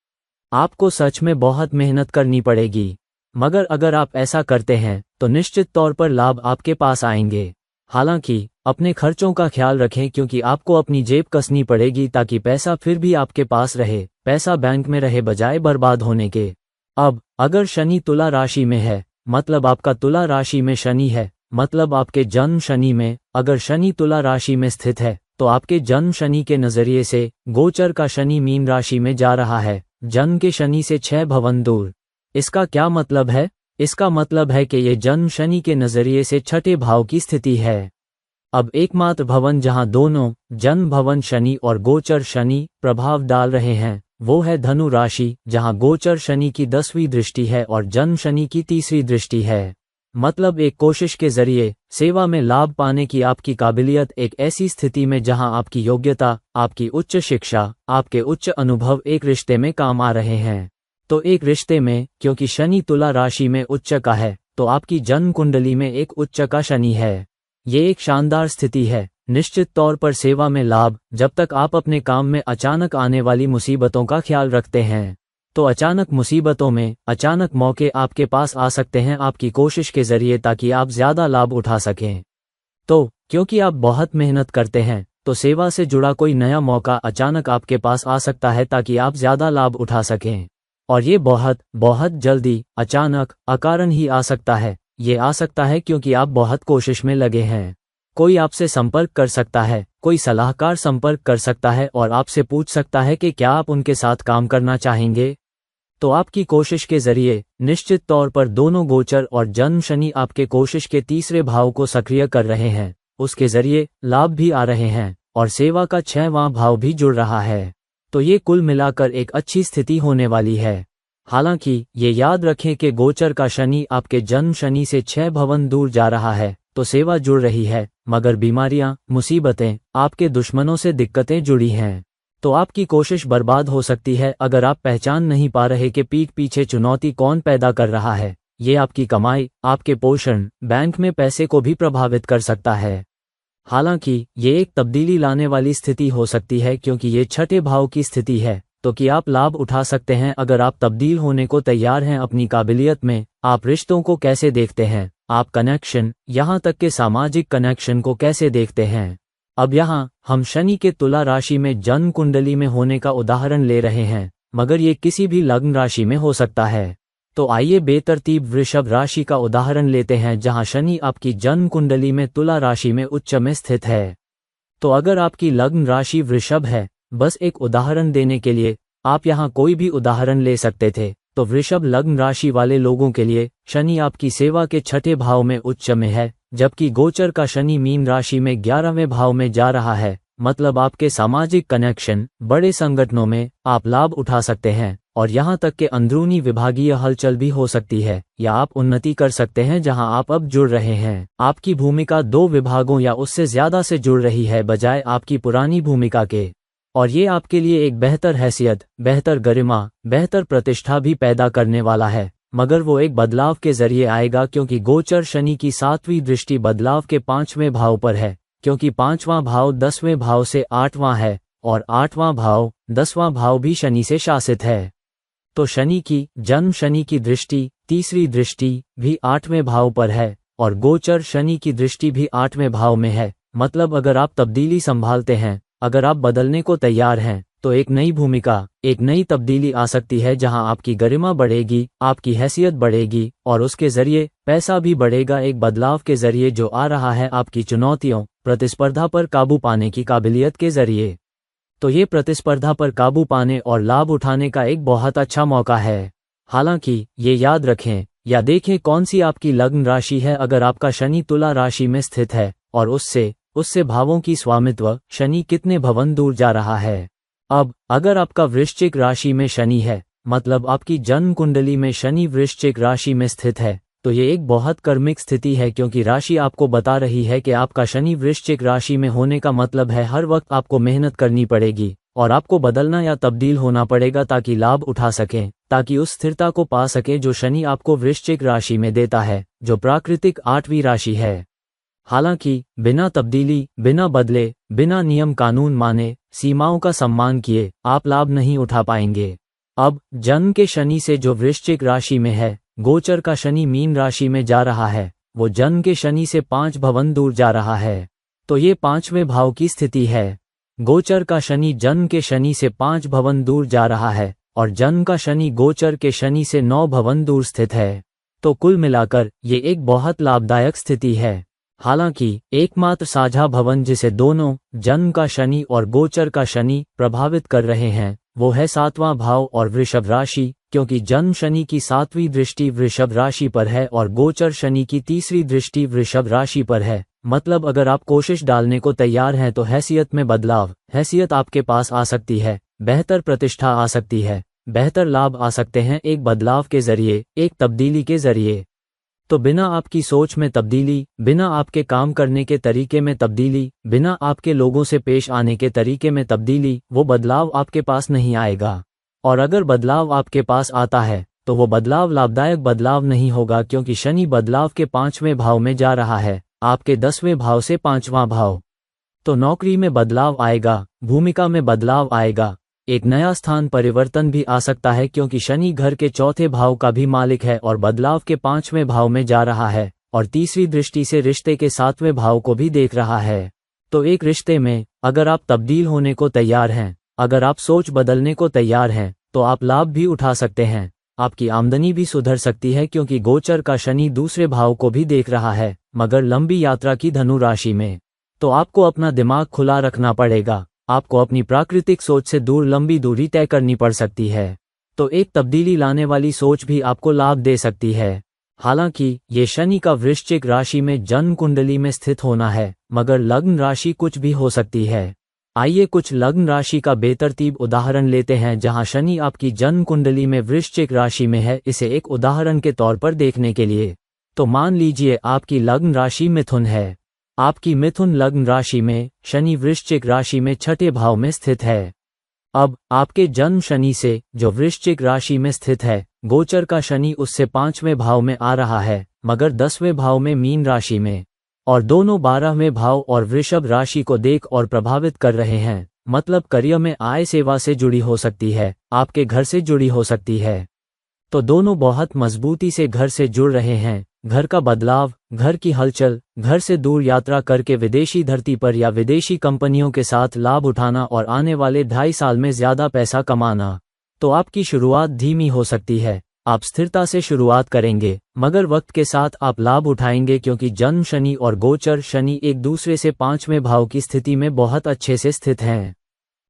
आपको सच में बहुत मेहनत करनी पड़ेगी, मगर अगर आप ऐसा करते हैं तो निश्चित तौर पर लाभ आपके पास आएंगे। हालांकि अपने खर्चों का ख्याल रखें, क्योंकि आपको अपनी जेब कसनी पड़ेगी ताकि पैसा फिर भी आपके पास रहे, पैसा बैंक में रहे बजाय बर्बाद होने के। अब अगर शनि तुला राशि में है, मतलब आपका तुला राशि में शनि है, मतलब आपके जन्म शनि में, अगर शनि तुला राशि में स्थित है तो आपके जन्म शनि के नजरिए से गोचर का शनि मीन राशि में जा रहा है, जन्म के शनि से 6 भवन दूर। इसका क्या मतलब है? इसका मतलब है कि ये जन्म शनि के नजरिए से छठे भाव की स्थिति है। अब एकमात्र भवन जहां दोनों जन्म भवन शनि और गोचर शनि प्रभाव डाल रहे हैं वो है धनु राशि, जहां गोचर शनि की 10वीं दृष्टि है और जन्म शनि की 3री दृष्टि है। मतलब एक कोशिश के जरिए सेवा में लाभ पाने की आपकी काबिलियत एक ऐसी स्थिति में जहां आपकी योग्यता, आपकी उच्च शिक्षा, आपके उच्च अनुभव एक रिश्ते में काम आ रहे हैं। तो एक रिश्ते में, क्योंकि शनि तुला राशि में उच्च का है, तो आपकी जन्म कुंडली में एक उच्च का शनि है। ये एक शानदार स्थिति है। निश्चित तौर पर सेवा में लाभ, जब तक आप अपने काम में अचानक आने वाली मुसीबतों का ख्याल रखते हैं। तो अचानक मुसीबतों में अचानक मौके आपके पास आ सकते हैं आपकी कोशिश के जरिए, ताकि आप ज्यादा लाभ उठा सकें। तो क्योंकि आप बहुत मेहनत करते हैं तो सेवा से जुड़ा कोई नया मौका अचानक आपके पास आ सकता है ताकि आप ज्यादा लाभ उठा सकें। और ये बहुत बहुत जल्दी, अचानक, अकारण ही आ सकता है। ये आ सकता है क्योंकि आप बहुत कोशिश में लगे हैं। कोई आपसे संपर्क कर सकता है, कोई सलाहकार संपर्क कर सकता है और आपसे पूछ सकता है कि क्या आप उनके साथ काम करना चाहेंगे। तो आपकी कोशिश के जरिए निश्चित तौर पर दोनों गोचर और जन्म शनि आपके कोशिश के 3रे भाव को सक्रिय कर रहे हैं, उसके जरिए लाभ भी आ रहे हैं और सेवा का 6वां भाव भी जुड़ रहा है। तो ये कुल मिलाकर एक अच्छी स्थिति होने वाली है। हालांकि ये याद रखें कि गोचर का शनि आपके जन्म शनि से 6 भवन दूर जा रहा है, तो सेवा जुड़ रही है, मगर बीमारियां, मुसीबतें, आपके दुश्मनों से दिक्कतें जुड़ी हैं। तो आपकी कोशिश बर्बाद हो सकती है अगर आप पहचान नहीं पा रहे कि पीठ पीछे चुनौती कौन पैदा कर रहा है। ये आपकी कमाई, आपके पोषण, बैंक में पैसे को भी प्रभावित कर सकता है। हालांकि ये एक तब्दीली लाने वाली स्थिति हो सकती है, क्योंकि ये छठे भाव की स्थिति है, तो कि आप लाभ उठा सकते हैं अगर आप तब्दील होने को तैयार हैं अपनी काबिलियत में। आप रिश्तों को कैसे देखते हैं, आप कनेक्शन, यहाँ तक के सामाजिक कनेक्शन को कैसे देखते हैं। अब यहाँ हम शनि के तुला राशि में जन्म कुंडली में होने का उदाहरण ले रहे हैं, मगर ये किसी भी लग्न राशि में हो सकता है। तो आइए बेतरतीब वृषभ राशि का उदाहरण लेते हैं, जहां शनि आपकी जन्म कुंडली में तुला राशि में उच्च में स्थित है। तो अगर आपकी लग्न राशि वृषभ है, बस एक उदाहरण देने के लिए आप यहाँ कोई भी उदाहरण ले सकते थे, तो वृषभ लग्न राशि वाले लोगों के लिए शनि आपकी सेवा के 6ठे भाव में उच्च में है, जबकि गोचर का शनि मीन राशि में 11वें भाव में जा रहा है। मतलब आपके सामाजिक कनेक्शन, बड़े संगठनों में आप लाभ उठा सकते हैं और यहाँ तक के अंदरूनी विभागीय हलचल भी हो सकती है, या आप उन्नति कर सकते हैं जहाँ आप अब जुड़ रहे हैं। आपकी भूमिका 2 विभागों या उससे ज्यादा से जुड़ रही है बजाय आपकी पुरानी भूमिका के, और ये आपके लिए एक बेहतर हैसियत, बेहतर गरिमा, बेहतर प्रतिष्ठा भी पैदा करने वाला है। मगर वो एक बदलाव के जरिए आएगा, क्योंकि गोचर शनि की 7वीं दृष्टि बदलाव के 5वें भाव पर है, क्योंकि 5वां भाव 10वें भाव से 8वां है और 8वां भाव 10वां भाव भी शनि से शासित है। तो शनि की जन्म शनि की दृष्टि, 3री दृष्टि भी 8वें भाव पर है और गोचर शनि की दृष्टि भी 8वें भाव में है। मतलब अगर आप तब्दीली संभालते हैं, अगर आप बदलने को तैयार हैं, तो एक नई भूमिका, एक नई तब्दीली आ सकती है जहां आपकी गरिमा बढ़ेगी, आपकी हैसियत बढ़ेगी और उसके जरिए पैसा भी बढ़ेगा। एक बदलाव के जरिए जो आ रहा है आपकी चुनौतियों, प्रतिस्पर्धा पर काबू पाने की काबिलियत के जरिए। तो ये प्रतिस्पर्धा पर काबू पाने और लाभ उठाने का एक बहुत अच्छा मौका है। हालांकि ये याद रखें या देखें कौन सी आपकी लग्न राशि है। अगर आपका शनि तुला राशि में स्थित है और उससे भावों की स्वामित्व शनि कितने भवन दूर जा रहा है। अब अगर आपका वृश्चिक राशि में शनि है, मतलब आपकी जन्म कुंडली में शनि वृश्चिक राशि में स्थित है, तो ये एक बहुत कर्मिक स्थिति है, क्योंकि राशि आपको बता रही है कि आपका शनि वृश्चिक राशि में होने का मतलब है हर वक्त आपको मेहनत करनी पड़ेगी और आपको बदलना या तब्दील होना पड़ेगा ताकि लाभ उठा सकें, ताकि उस स्थिरता को पा सकें जो शनि आपको वृश्चिक राशि में देता है, जो प्राकृतिक 8वीं राशि है। हालांकि बिना तब्दीली, बिना बदले, बिना नियम कानून माने, सीमाओं का सम्मान किए आप लाभ नहीं उठा पाएंगे। अब जन्म के शनि से जो वृश्चिक राशि में है, गोचर का शनि मीन राशि में जा रहा है, वो जन्म के शनि से 5 भवन दूर जा रहा है। तो ये 5वें भाव की स्थिति है। गोचर का शनि जन्म के शनि से 5 भवन दूर जा रहा है और जन्म का शनि गोचर के शनि से 9 भवन दूर स्थित है। तो कुल मिलाकर ये एक बहुत लाभदायक स्थिति है। हालांकि एकमात्र साझा भवन जिसे दोनों जन्म का शनि और गोचर का शनि प्रभावित कर रहे हैं, वो है 7वां भाव और वृषभ राशि, क्योंकि जन्म शनि की 7वीं दृष्टि वृषभ राशि पर है और गोचर शनि की 3री दृष्टि वृषभ राशि पर है। मतलब अगर आप कोशिश डालने को तैयार हैं तो हैसियत में बदलाव, हैसियत आपके पास आ सकती है, बेहतर प्रतिष्ठा आ सकती है, बेहतर लाभ आ सकते हैं एक बदलाव के जरिए, एक तब्दीली के जरिए। तो बिना आपकी सोच में तब्दीली, बिना आपके काम करने के तरीके में तब्दीली, बिना आपके लोगों से पेश आने के तरीके में तब्दीली, वो बदलाव आपके पास नहीं आएगा। और अगर बदलाव आपके पास आता है तो वो बदलाव लाभदायक बदलाव नहीं होगा, क्योंकि शनि बदलाव के 5वें भाव में जा रहा है, आपके 10वें भाव से 5वां भाव। तो नौकरी में बदलाव आएगा, भूमिका में बदलाव आएगा, एक नया स्थान परिवर्तन भी आ सकता है, क्योंकि शनि घर के 4थे भाव का भी मालिक है और बदलाव के 5वें भाव में जा रहा है और 3री दृष्टि से रिश्ते के 7वें भाव को भी देख रहा है। तो एक रिश्ते में अगर आप तब्दील होने को तैयार हैं, अगर आप सोच बदलने को तैयार हैं, तो आप लाभ भी उठा सकते हैं। आपकी आमदनी भी सुधर सकती है, क्योंकि गोचर का शनि दूसरे भाव को भी देख रहा है, मगर लंबी यात्रा की धनु राशि में। तो आपको अपना दिमाग खुला रखना पड़ेगा, आपको अपनी प्राकृतिक सोच से दूर लंबी दूरी तय करनी पड़ सकती है। तो एक तब्दीली लाने वाली सोच भी आपको लाभ दे सकती है। हालांकि ये शनि का वृश्चिक राशि में जन्म कुंडली में स्थित होना है, मगर लग्न राशि कुछ भी हो सकती है। आइए कुछ लग्न राशि का बेतरतीब उदाहरण लेते हैं जहां शनि आपकी जन्म कुंडली में वृश्चिक राशि में है, इसे एक उदाहरण के तौर पर देखने के लिए। तो मान लीजिए आपकी लग्न राशि मिथुन है। आपकी मिथुन लग्न राशि में शनि वृश्चिक राशि में 6ठे भाव में स्थित है। अब आपके जन्म शनि से जो वृश्चिक राशि में स्थित है, गोचर का शनि उससे 5वें भाव में आ रहा है, मगर 10वें भाव में मीन राशि में, और दोनों 12वें भाव और वृषभ राशि को देख और प्रभावित कर रहे हैं। मतलब करियर में आय सेवा से जुड़ी हो सकती है, आपके घर से जुड़ी हो सकती है। तो दोनों बहुत मजबूती से घर से जुड़ रहे हैं। घर का बदलाव, घर की हलचल, घर से दूर यात्रा करके विदेशी धरती पर या विदेशी कंपनियों के साथ लाभ उठाना और आने वाले 2.5 साल में ज्यादा पैसा कमाना। तो आपकी शुरुआत धीमी हो सकती है, आप स्थिरता से शुरुआत करेंगे, मगर वक्त के साथ आप लाभ उठाएंगे, क्योंकि जन्म शनि और गोचर शनि एक दूसरे से 5वें भाव की स्थिति में बहुत अच्छे से स्थित हैं।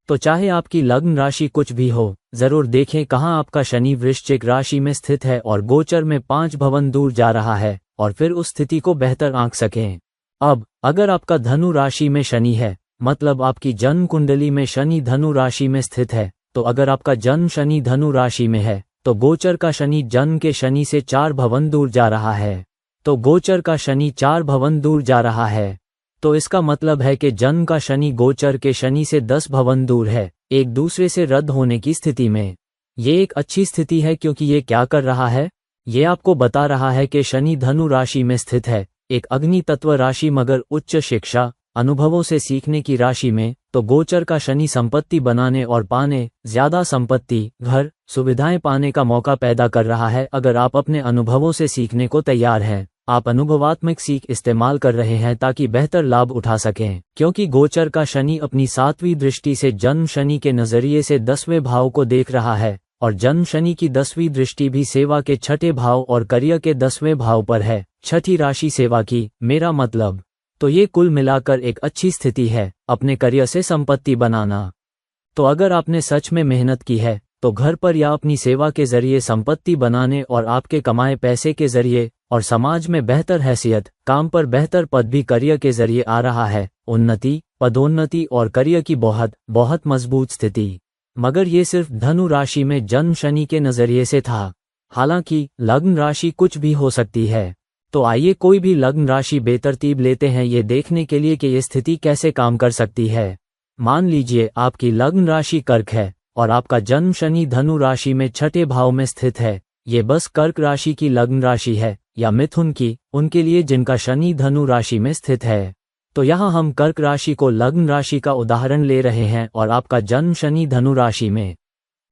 तो चाहे आपकी लग्न राशि कुछ भी हो, जरूर देखें कहां आपका शनि वृश्चिक राशि में स्थित है और गोचर में 5 भवन दूर जा रहा है, और फिर उस स्थिति को बेहतर आंक सकें। अब अगर आपका धनु राशि में शनि है, मतलब आपकी जन्म कुंडली में शनि धनु राशि में स्थित है, तो अगर आपका जन्म शनि धनु राशि में है, तो गोचर का शनि जन्म के शनि से 4 भवन दूर जा रहा है। तो गोचर का शनि 4 भवन दूर जा रहा है, तो इसका मतलब है कि जन्म का शनि गोचर के शनि से 10 भवन दूर है, एक दूसरे से रद्द होने की स्थिति में। ये एक अच्छी स्थिति है, क्योंकि ये क्या कर रहा है, ये आपको बता रहा है कि शनि धनु राशि में स्थित है, एक अग्नि तत्व राशि मगर उच्च शिक्षा, अनुभवों से सीखने की राशि में। तो गोचर का शनि संपत्ति बनाने और पाने, ज्यादा संपत्ति, घर, सुविधाएं पाने का मौका पैदा कर रहा है। अगर आप अपने अनुभवों से सीखने को तैयार हैं, आप अनुभवात्मक सीख इस्तेमाल कर रहे हैं ताकि बेहतर लाभ उठा सकें, क्योंकि गोचर का शनि अपनी 7वीं दृष्टि से जन्म शनि के नजरिए से 10वें भाव को देख रहा है, और जन्म शनि की 10वीं दृष्टि भी सेवा के 6ठे भाव और करियर के 10वें भाव पर है, 6ठी राशि सेवा की, मेरा मतलब। तो ये कुल मिलाकर एक अच्छी स्थिति है अपने करियर से संपत्ति बनाना। तो अगर आपने सच में मेहनत की है, तो घर पर या अपनी सेवा के जरिए संपत्ति बनाने और आपके कमाए पैसे के जरिए और समाज में बेहतर हैसियत, काम पर बेहतर पद भी करियर के जरिए आ रहा है। उन्नति, पदोन्नति और करियर की बहुत मजबूत स्थिति। मगर ये सिर्फ धनु राशि में जन्म शनि के नजरिए से था। हालांकि लग्न राशि कुछ भी हो सकती है। तो आइए कोई भी लग्न राशि बेतरतीब लेते हैं ये देखने के लिए कि ये स्थिति कैसे काम कर सकती है। मान लीजिए आपकी लग्न राशि कर्क है और आपका जन्म शनि धनु राशि में छठे भाव में स्थित है। ये बस कर्क राशि की लग्न राशि है या मिथुन की, उनके लिए जिनका शनि धनु राशि में स्थित है। तो यहाँ हम कर्क राशि को लग्न राशि का उदाहरण ले रहे हैं और आपका जन्म शनि धनु राशि में।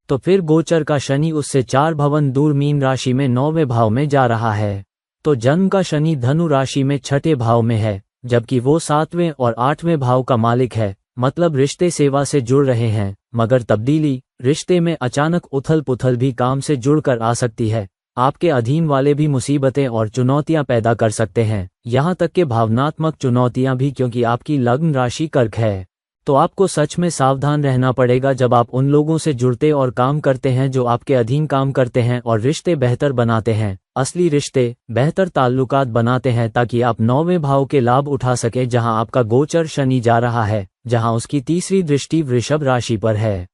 तो फिर गोचर का शनि उससे 4 भवन दूर मीन राशि में 9वें भाव में जा रहा है। तो जन्म का शनि धनु राशि में छठे भाव में है, जबकि वो 7वें और 8वें भाव का मालिक है। मतलब रिश्ते सेवा से जुड़ रहे हैं, मगर तब्दीली, रिश्ते में अचानक उथल पुथल भी काम से जुड़कर आ सकती है। आपके अधीन वाले भी मुसीबतें और चुनौतियां पैदा कर सकते हैं, यहाँ तक कि भावनात्मक चुनौतियां भी, क्योंकि आपकी लग्न राशि कर्क है। तो आपको सच में सावधान रहना पड़ेगा जब आप उन लोगों से जुड़ते और काम करते हैं जो आपके अधीन काम करते हैं और रिश्ते बेहतर बनाते हैं, असली रिश्ते, बेहतर ताल्लुकात बनाते हैं, ताकि आप 9वें भाव के लाभ उठा सके जहां आपका गोचर शनि जा रहा है, जहां उसकी तीसरी दृष्टि वृषभ राशि पर है।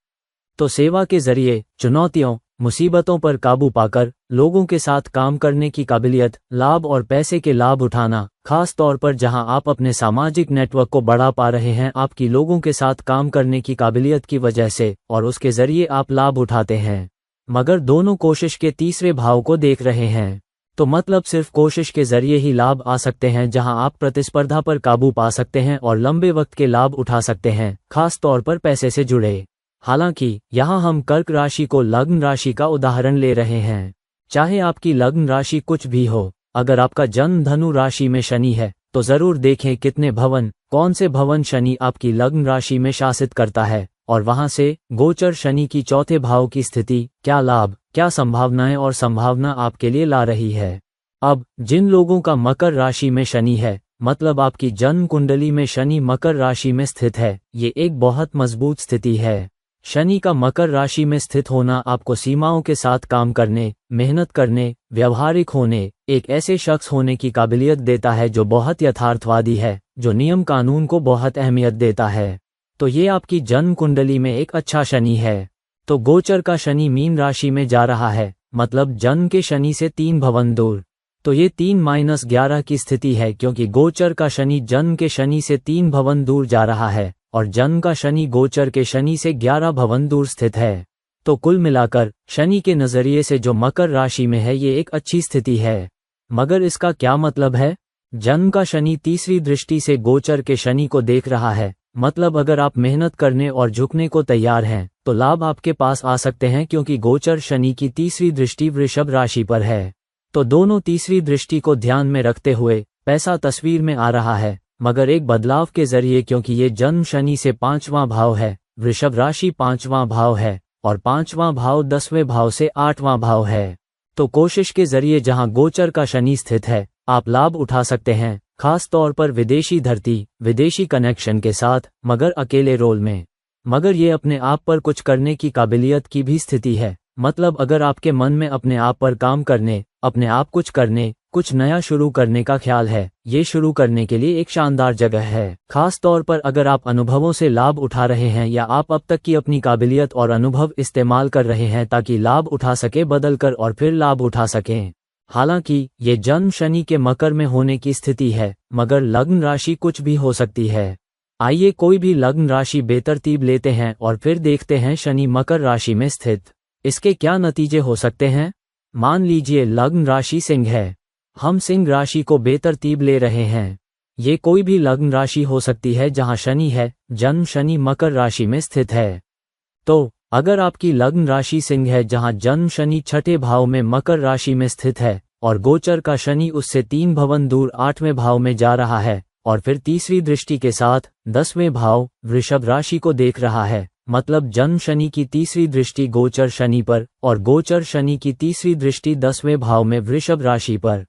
तो सेवा के जरिए चुनौतियों, मुसीबतों पर काबू पाकर लोगों के साथ काम करने की काबिलियत, लाभ और पैसे के लाभ उठाना, खास तौर पर जहां आप अपने सामाजिक नेटवर्क को बढ़ा पा रहे हैं आपकी लोगों के साथ काम करने की काबिलियत की वजह से, और उसके जरिए आप लाभ उठाते हैं। मगर दोनों कोशिश के तीसरे भाव को देख रहे हैं। तो मतलब सिर्फ कोशिश के जरिए ही लाभ आ सकते हैं, जहां आप प्रतिस्पर्धा पर काबू पा सकते हैं और लंबे वक्त के लाभ उठा सकते हैं, खास तौर पर पैसे से जुड़े। हालांकि यहाँ हम कर्क राशि को लग्न राशि का उदाहरण ले रहे हैं। चाहे आपकी लग्न राशि कुछ भी हो, अगर आपका जन्म धनु राशि में शनि है तो जरूर देखें कितने भवन, कौन से भवन शनि आपकी लग्न राशि में शासित करता है, और वहां से गोचर शनि की चौथे भाव की स्थिति क्या लाभ, क्या संभावनाएं और संभावना आपके लिए ला रही है। अब जिन लोगों का मकर राशि में शनि है, मतलब आपकी जन्म कुंडली में शनि मकर राशि में स्थित है, ये एक बहुत मजबूत स्थिति है। शनि का मकर राशि में स्थित होना आपको सीमाओं के साथ काम करने, मेहनत करने, व्यावहारिक होने, एक ऐसे शख्स होने की काबिलियत देता है जो बहुत यथार्थवादी है, जो नियम कानून को बहुत अहमियत देता है। तो ये आपकी जन्म कुंडली में एक अच्छा शनि है। तो गोचर का शनि मीन राशि में जा रहा है, मतलब जन्म के शनि से 3 भवन दूर। तो ये 3-11 की स्थिति है, क्योंकि गोचर का शनि जन्म के शनि से 3 भवन दूर जा रहा है और जन्म का शनि गोचर के शनि से 11 भवन दूर स्थित है। तो कुल मिलाकर शनि के नजरिए से जो मकर राशि में है ये एक अच्छी स्थिति है। मगर इसका क्या मतलब है? जन्म का शनि तीसरी दृष्टि से गोचर के शनि को देख रहा है, मतलब अगर आप मेहनत करने और झुकने को तैयार हैं तो लाभ आपके पास आ सकते हैं, क्योंकि गोचर शनि की तीसरी दृष्टि वृषभ राशि पर है। तो दोनों तीसरी दृष्टि को ध्यान में रखते हुए पैसा तस्वीर में आ रहा है, मगर एक बदलाव के जरिए, क्योंकि ये जन्म शनि से 5वां भाव है, वृषभ राशि 5वां भाव है और 5वां भाव 10वें भाव से 8वां भाव है। तो कोशिश के जरिए जहां गोचर का शनि स्थित है, आप लाभ उठा सकते हैं, खास तौर पर विदेशी धरती, विदेशी कनेक्शन के साथ, मगर अकेले रोल में। मगर ये अपने आप पर कुछ करने की काबिलियत की भी स्थिति है। मतलब अगर आपके मन में अपने आप पर काम करने, अपने आप कुछ करने, कुछ नया शुरू करने का ख्याल है, ये शुरू करने के लिए एक शानदार जगह है। खास तौर पर अगर आप अनुभवों से लाभ उठा रहे हैं या आप अब तक की अपनी काबिलियत और अनुभव इस्तेमाल कर रहे हैं ताकि लाभ उठा सके, बदल कर और फिर लाभ उठा सकें। हालांकि ये जन्म शनि के मकर में होने की स्थिति है, मगर लग्न राशि कुछ भी हो सकती है। आइए कोई भी लग्न राशि बेतरतीब लेते हैं और फिर देखते हैं शनि मकर राशि में स्थित, इसके क्या नतीजे हो सकते हैं। मान लीजिए लग्न राशि सिंह है, हम सिंह राशि को बेतरतीब ले रहे हैं। ये कोई भी लग्न राशि हो सकती है जहां शनि है, जन्म शनि मकर राशि में स्थित है। तो अगर आपकी लग्न राशि सिंह है जहां जन्म शनि छठे भाव में मकर राशि में स्थित है और गोचर का शनि उससे 3 भवन दूर 8वें भाव में जा रहा है और फिर तीसरी दृष्टि के साथ 10वें भाव वृषभ राशि को देख रहा है, मतलब जन्म शनि की तीसरी दृष्टि गोचर शनि पर और गोचर शनि की तीसरी दृष्टि 10वें भाव में वृषभ राशि पर।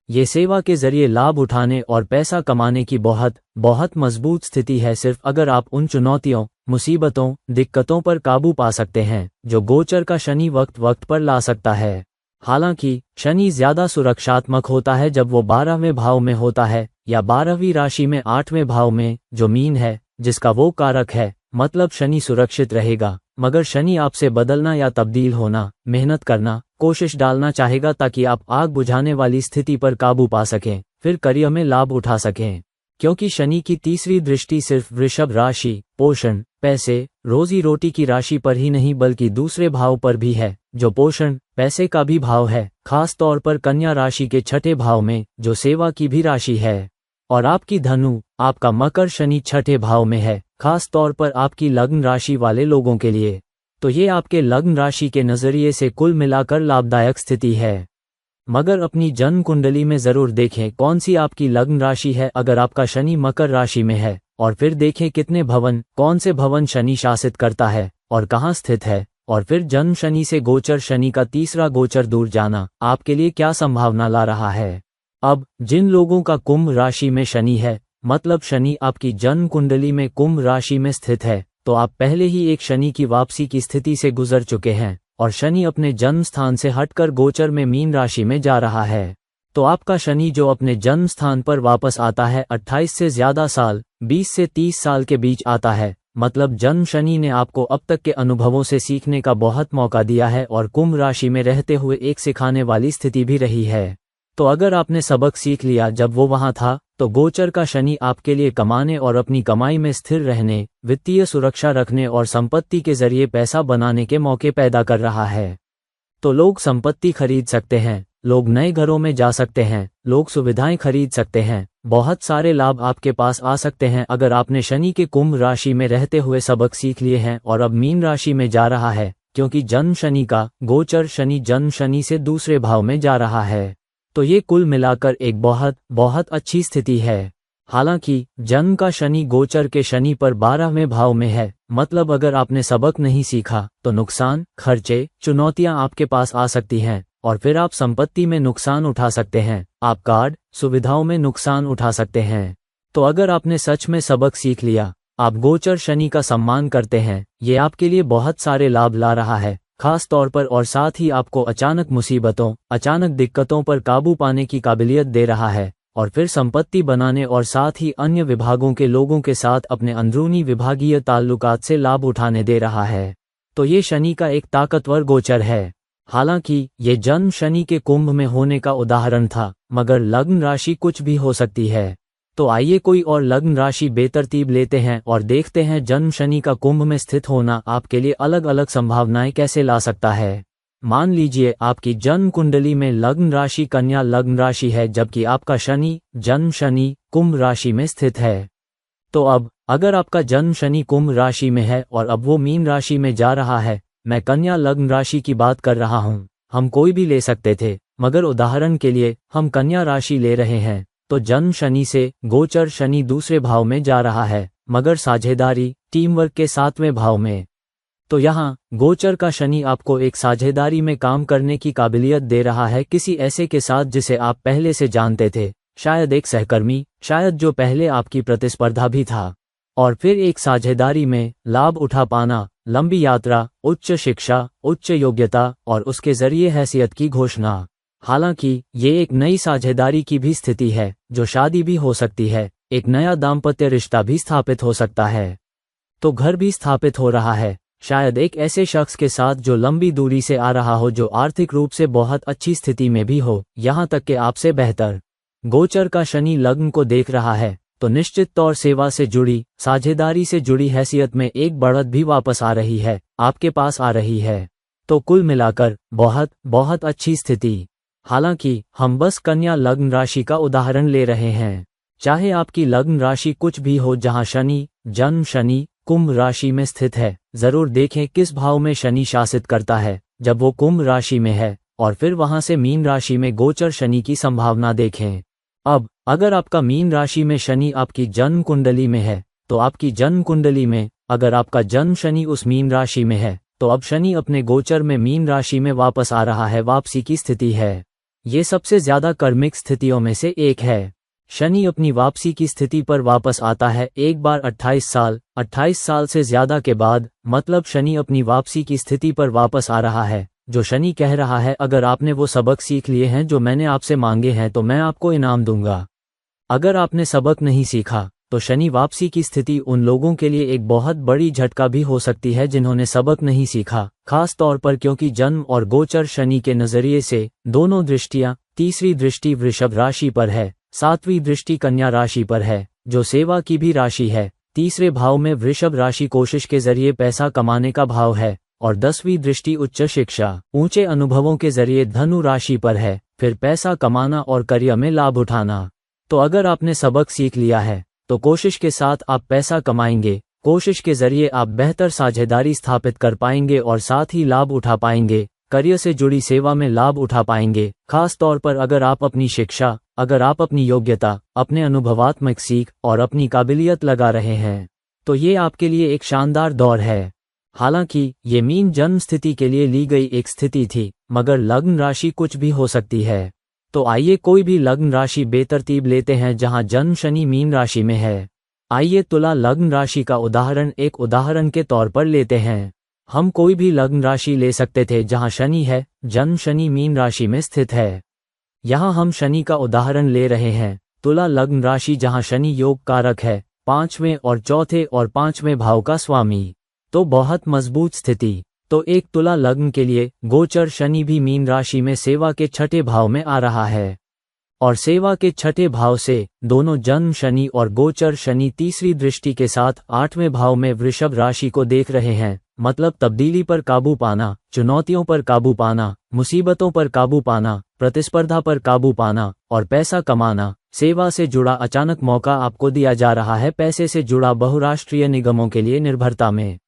ये सेवा के जरिए लाभ उठाने और पैसा कमाने की बहुत मजबूत स्थिति है, सिर्फ अगर आप उन चुनौतियों, मुसीबतों, दिक्कतों पर काबू पा सकते हैं जो गोचर का शनि वक्त वक्त पर ला सकता है। हालांकि शनि ज्यादा सुरक्षात्मक होता है जब वो 12वें भाव में होता है या 12वीं राशि में 8वें भाव में, जो मीन है, जिसका वो कारक है। मतलब शनि सुरक्षित रहेगा, मगर शनि आपसे बदलना या तब्दील होना, मेहनत करना, कोशिश डालना चाहेगा ताकि आप आग बुझाने वाली स्थिति पर काबू पा सकें, फिर करियर में लाभ उठा सकें। क्योंकि शनि की तीसरी दृष्टि सिर्फ वृषभ राशि, पोषण, पैसे, रोजी रोटी की राशि पर ही नहीं बल्कि दूसरे भाव पर भी है, जो पोषण, पैसे का भी भाव है, खास तौर पर कन्या राशि के छठे भाव में, जो सेवा की भी राशि है। और आपकी धनु, आपका मकर शनि छठे भाव में है, खास तौर पर आपकी लग्न राशि वाले लोगों के लिए। तो ये आपके लग्न राशि के नजरिए से कुल मिलाकर लाभदायक स्थिति है। मगर अपनी जन्म कुंडली में जरूर देखें कौन सी आपकी लग्न राशि है। अगर आपका शनि मकर राशि में है, और फिर देखें कितने भवन, कौन से भवन शनि शासित करता है और कहाँ स्थित है, और फिर जन्म शनि से गोचर शनि का तीसरा गोचर दूर जाना आपके लिए क्या संभावना ला रहा है। अब जिन लोगों का कुंभ राशि में शनि है, मतलब शनि आपकी जन्म कुंडली में कुंभ राशि में स्थित है, तो आप पहले ही एक शनि की वापसी की स्थिति से गुजर चुके हैं और शनि अपने जन्म स्थान से हटकर गोचर में मीन राशि में जा रहा है। तो आपका शनि जो अपने जन्म स्थान पर वापस आता है 28 से ज्यादा साल, 20 से 30 साल के बीच आता है। मतलब जन्म शनि ने आपको अब तक के अनुभवों से सीखने का बहुत मौका दिया है और कुंभ राशि में रहते हुए एक सिखाने वाली स्थिति भी रही है। तो अगर आपने सबक सीख लिया जब वो वहां था, तो गोचर का शनि आपके लिए कमाने और अपनी कमाई में स्थिर रहने, वित्तीय सुरक्षा रखने और संपत्ति के जरिए पैसा बनाने के मौके पैदा कर रहा है। तो लोग संपत्ति खरीद सकते हैं, लोग नए घरों में जा सकते हैं, लोग सुविधाएं खरीद सकते हैं, बहुत सारे लाभ आपके पास आ सकते हैं अगर आपने शनि के कुंभ राशि में रहते हुए सबक सीख लिए हैं और अब मीन राशि में जा रहा है, क्योंकि जन्म शनि का गोचर शनि जन्म शनि से दूसरे भाव में जा रहा है। तो ये कुल मिलाकर एक बहुत बहुत अच्छी स्थिति है। हालांकि जन्म का शनि गोचर के शनि पर 12वें भाव में है, मतलब अगर आपने सबक नहीं सीखा तो नुकसान, खर्चे, चुनौतियां आपके पास आ सकती हैं और फिर आप संपत्ति में नुकसान उठा सकते हैं, आप कार्ड सुविधाओं में नुकसान उठा सकते हैं। तो अगर आपने सच में सबक सीख लिया, आप गोचर शनि का सम्मान करते हैं, ये आपके लिए बहुत सारे लाभ ला रहा है खास तौर पर, और साथ ही आपको अचानक मुसीबतों, अचानक दिक्कतों पर काबू पाने की काबिलियत दे रहा है और फिर संपत्ति बनाने और साथ ही अन्य विभागों के लोगों के साथ अपने अंदरूनी विभागीय ताल्लुकात से लाभ उठाने दे रहा है। तो ये शनि का एक ताकतवर गोचर है। हालांकि ये जन्म शनि के कुंभ में होने का उदाहरण था, मगर लग्न राशि कुछ भी हो सकती है। तो आइए कोई और लग्न राशि बेतरतीब लेते हैं और देखते हैं जन्म शनि का कुंभ में स्थित होना आपके लिए अलग अलग संभावनाएं कैसे ला सकता है। मान लीजिए आपकी जन्म कुंडली में लग्न राशि कन्या लग्न राशि है, जबकि आपका शनि जन्म शनि कुंभ राशि में स्थित है। तो अब अगर आपका जन्म शनि कुंभ राशि में है और अब वो मीन राशि में जा रहा है, मैं कन्या लग्न राशि की बात कर रहा हूँ, हम कोई भी ले सकते थे, मगर उदाहरण के लिए हम कन्या राशि ले रहे हैं। तो जन्म शनि से गोचर शनि दूसरे भाव में जा रहा है, मगर साझेदारी टीम वर्क के 7वें भाव में। तो यहाँ गोचर का शनि आपको एक साझेदारी में काम करने की काबिलियत दे रहा है किसी ऐसे के साथ जिसे आप पहले से जानते थे, शायद एक सहकर्मी, शायद जो पहले आपकी प्रतिस्पर्धा भी था, और फिर एक साझेदारी में लाभ उठा पाना, लंबी यात्रा, उच्च शिक्षा, उच्च योग्यता और उसके जरिए हैसियत की घोषणा। हालांकि ये एक नई साझेदारी की भी स्थिति है, जो शादी भी हो सकती है, एक नया दाम्पत्य रिश्ता भी स्थापित हो सकता है। तो घर भी स्थापित हो रहा है, शायद एक ऐसे शख्स के साथ जो लंबी दूरी से आ रहा हो, जो आर्थिक रूप से बहुत अच्छी स्थिति में भी हो, यहाँ तक कि आपसे बेहतर। गोचर का शनि लग्न को देख रहा है, तो निश्चित तौर सेवा से जुड़ी, साझेदारी से जुड़ी हैसियत में एक बढ़त भी वापस आ रही है, आपके पास आ रही है। तो कुल मिलाकर बहुत बहुत अच्छी स्थिति। हालांकि हम बस कन्या लग्न राशि का उदाहरण ले रहे हैं, चाहे आपकी लग्न राशि कुछ भी हो जहां शनि जन्म शनि कुंभ राशि में स्थित है, जरूर देखें किस भाव में शनि शासित करता है जब वो कुंभ राशि में है, और फिर वहां से मीन राशि में गोचर शनि की संभावना देखें। अब अगर आपका मीन राशि में शनि आपकी जन्म कुंडली में है, तो आपकी जन्म कुंडली में अगर आपका जन्म शनि उस मीन राशि में है, तो अब शनि अपने गोचर में मीन राशि में वापस आ रहा है, वापसी की स्थिति है। ये सबसे ज्यादा कर्मिक स्थितियों में से एक है। शनि अपनी वापसी की स्थिति पर वापस आता है एक बार 28 साल से ज्यादा के बाद, मतलब शनि अपनी वापसी की स्थिति पर वापस आ रहा है जो शनि कह रहा है अगर आपने वो सबक सीख लिए हैं जो मैंने आपसे मांगे हैं तो मैं आपको इनाम दूंगा। अगर आपने सबक नहीं सीखा तो शनि वापसी की स्थिति उन लोगों के लिए एक बहुत बड़ी झटका भी हो सकती है जिन्होंने सबक नहीं सीखा, खास तौर पर क्योंकि जन्म और गोचर शनि के नजरिए से दोनों दृष्टियां, तीसरी दृष्टि वृषभ राशि पर है, सातवीं दृष्टि कन्या राशि पर है जो सेवा की भी राशि है। तीसरे भाव में वृषभ राशि कोशिश के जरिए पैसा कमाने का भाव है और 10वीं दृष्टि उच्च शिक्षा, ऊंचे अनुभवों के जरिए धनु राशि पर है, फिर पैसा कमाना और करियर में लाभ उठाना। तो अगर आपने सबक सीख लिया है तो कोशिश के साथ आप पैसा कमाएंगे, कोशिश के जरिए आप बेहतर साझेदारी स्थापित कर पाएंगे और साथ ही लाभ उठा पाएंगे, करियर से जुड़ी सेवा में लाभ उठा पाएंगे। खास तौर पर अगर आप अपनी शिक्षा, अगर आप अपनी योग्यता, अपने अनुभवात्मक सीख और अपनी काबिलियत लगा रहे हैं तो ये आपके लिए एक शानदार दौर है। हालांकि ये मीन जन्म स्थिति के लिए ली गई एक स्थिति थी, मगर लग्न राशि कुछ भी हो सकती है। तो आइए कोई भी लग्न राशि बेतरतीब लेते हैं जहां जन्म शनि मीन राशि में है। आइए तुला लग्न राशि का उदाहरण एक उदाहरण के तौर पर लेते हैं। हम कोई भी लग्न राशि ले सकते थे जहां शनि है, जन्म शनि मीन राशि में स्थित है। यहाँ हम शनि का उदाहरण ले रहे हैं। तुला लग्न राशि जहां शनि योग कारक है, 5वें और चौथे और 5वें भाव का स्वामी, तो बहुत मजबूत स्थिति। तो एक तुला लग्न के लिए गोचर शनि भी मीन राशि में सेवा के छठे भाव में आ रहा है और सेवा के छठे भाव से दोनों जन्म शनि और गोचर शनि तीसरी दृष्टि के साथ 8वें भाव में वृषभ राशि को देख रहे हैं। मतलब तब्दीली पर काबू पाना, चुनौतियों पर काबू पाना, मुसीबतों पर काबू पाना, प्रतिस्पर्धा पर काबू पाना और पैसा कमाना। सेवा से जुड़ा अचानक मौका आपको दिया जा रहा है, पैसे से जुड़ा बहुराष्ट्रीय निगमों के लिए निर्भरता में।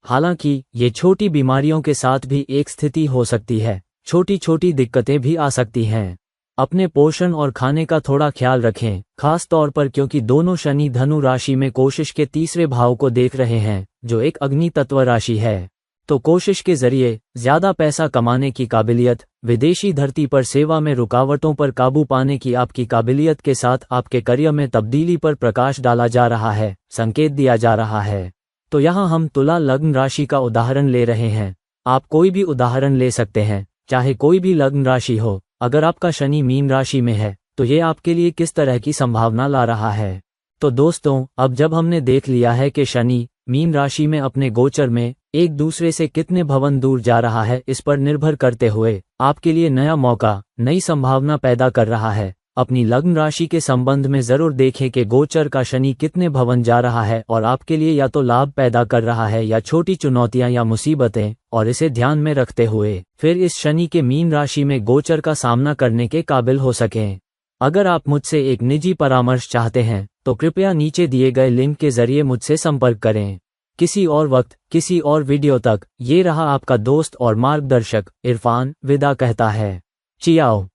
हालांकि ये छोटी बीमारियों के साथ भी एक स्थिति हो सकती है, छोटी छोटी दिक्कतें भी आ सकती हैं। अपने पोषण और खाने का थोड़ा ख्याल रखें, खास तौर पर क्योंकि दोनों शनि धनु राशि में कोशिश के तीसरे भाव को देख रहे हैं जो एक अग्नि तत्व राशि है। तो कोशिश के जरिए ज्यादा पैसा कमाने की काबिलियत, विदेशी धरती पर सेवा में रुकावटों पर काबू पाने की आपकी काबिलियत के साथ आपके करियर में तब्दीली पर प्रकाश डाला जा रहा है, संकेत दिया जा रहा है। तो यहाँ हम तुला लग्न राशि का उदाहरण ले रहे हैं। आप कोई भी उदाहरण ले सकते हैं, चाहे कोई भी लग्न राशि हो। अगर आपका शनि मीन राशि में है तो ये आपके लिए किस तरह की संभावना ला रहा है। तो दोस्तों, अब जब हमने देख लिया है कि शनि मीन राशि में अपने गोचर में एक दूसरे से कितने भवन दूर जा रहा है, इस पर निर्भर करते हुए आपके लिए नया मौका, नई संभावना पैदा कर रहा है। अपनी लग्न राशि के संबंध में जरूर देखें कि गोचर का शनि कितने भवन जा रहा है और आपके लिए या तो लाभ पैदा कर रहा है या छोटी चुनौतियां या मुसीबतें, और इसे ध्यान में रखते हुए फिर इस शनि के मीन राशि में गोचर का सामना करने के काबिल हो सकें। अगर आप मुझसे एक निजी परामर्श चाहते हैं तो कृपया नीचे दिए गए लिंक के जरिए मुझसे संपर्क करें। किसी और वक्त, किसी और वीडियो तक, ये रहा आपका दोस्त और मार्गदर्शक इरफान, विदा कहता है। चियाओ।